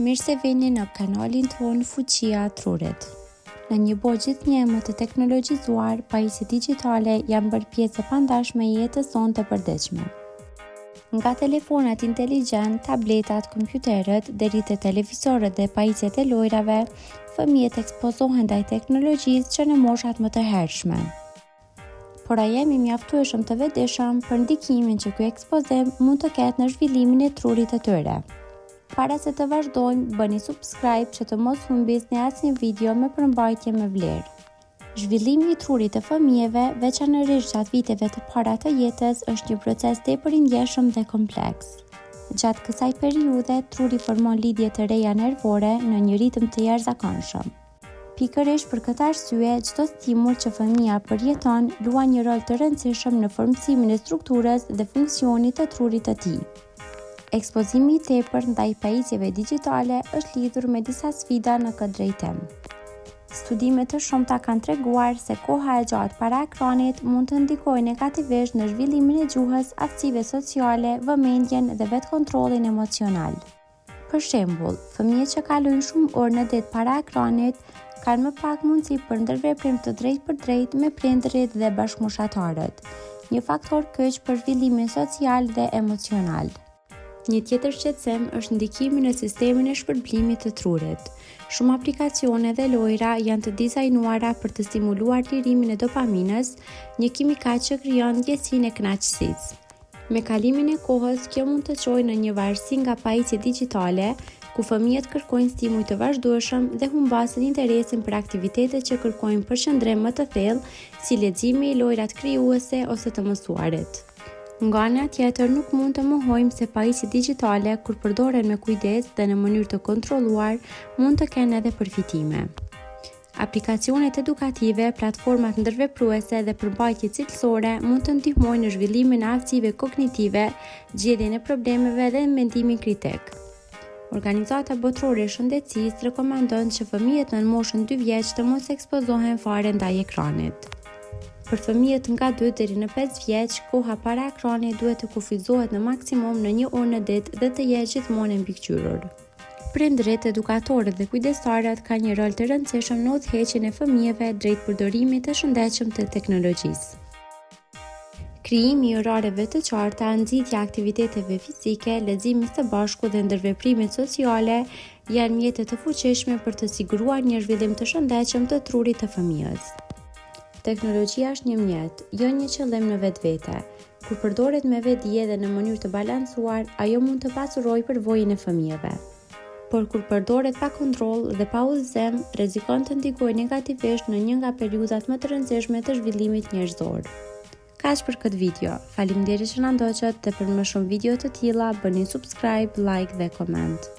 Mirë se vini në kanalin tonë Fuqia e Trurit. Në një botë gjithnjë më të teknologjizuar, pajisjet digjitale janë bërë pjesë e pandashme e jetës sonë të përditshme. Nga telefonat inteligjent, tabletat, kompjuterët, deri te televizorët dhe pajisjet e lojrave, fëmijët ekspozohen ndaj teknologjisë që në moshat më të hershme. Por a jemi mjaftueshëm të vetëdijshëm për ndikimin që ky ekspozim mund të ketë në zhvillimin e trurit të tyre? Para se të vazhdojmë, bëni subscribe që të mos humbisni asnjë video me përmbajtje me vlerë. Zhvillimi i trurit të fëmijëve, veçanërisht gjatë viteve të para të jetës, është një proces tepër i ndjeshëm dhe kompleks. Gjatë kësaj periudhe, truri formon lidhje të reja nervore në një ritëm të jashtëzakonshëm. Pikërisht për këtë arsye, çdo stimul që fëmia përjeton luan një rol të rëndësishëm në formësimin e strukturës dhe funksionit të trurit të tij. Ekspozimi i tepërt ndaj pajisjeve digjitale është lidhur me disa sfida në këtë drejtim. Studime të shumta kanë treguar se koha e gjatë para ekranit mund të ndikojë negativisht në zhvillimin e gjuhës, aftësive sociale, vëmendjen dhe vetkontrollin emocional. Për shembull, fëmijët që kalojnë shumë orë në ditë para ekranit kanë më pak mundësi për ndërveprim të drejtpërdrejtë me prindërit dhe bashkëmoshatarët, një faktor keq për zhvillimin social dhe emocional. Një tjetër shqetësim është ndikimi në sistemin e shpërblimit të trurit. Shumë aplikacione dhe lojra janë të dizajnuara për të stimuluar lirimin e dopaminës, një kimikal që krijon ndjesinë e kënaqësisë. Me kalimin e kohës, kjo mund të çojë në një varësi nga pajisjet digjitale, ku fëmijët kërkojnë stimuj të vazhdueshëm dhe humbasin interesin për aktivitetet që kërkojnë përqendrim më të thellë, si leximi, lojrat krijuese ose të mësuarit. Nga ana tjetër, nuk mund të mohojmë se pajisjet digjitale, kur përdoren me kujdes dhe në mënyrë të kontrolluar, mund të kenë edhe përfitime. Aplikacionet edukative, platformat ndërvepruese dhe përmbajtje cilësore mund të ndihmojnë në zhvillimin e aftësive kognitive, zgjedhjen e problemeve dhe mendimin kritik. Organizata Botërore e Shëndetësisë rekomandon që fëmijët në moshën 2 vjeç të mos ekspozohen fare ndaj ekranit. Për fëmijët nga 2 deri në 5 vjeç, koha para ekranit duhet të kufizohet në maksimum në 1 orë në ditë dhe të jetë gjithmonë e mbikëqyrur. Prindërit, edukatorët dhe kujdestarët kanë një rol të rëndësishëm në udhëheqjen e fëmijëve drejt përdorimit të shëndetshëm të teknologjisë. Krijimi i orareve të qarta, nxitja e aktiviteteve fizike, leximi së bashku dhe ndërveprimet sociale janë mjete të fuqishme për të siguruar një zhvillim të shëndetshëm të trurit të fëmijës. Teknologjia është një mjet, jo një qëllim në vetvete. Kur përdoret me vetdije dhe në mënyrë të balancuar, ajo mund të pasurojë përvojën e fëmijëve. Por kur përdoret pa kontroll dhe pa udhëzim, rrezikon të ndikojë negativisht në një nga periudhat më të rëndësishme të zhvillimit njerëzor. Kaq për këtë video. Faleminderit që na ndoqët dhe për më shumë video të tilla bëni subscribe, like dhe koment.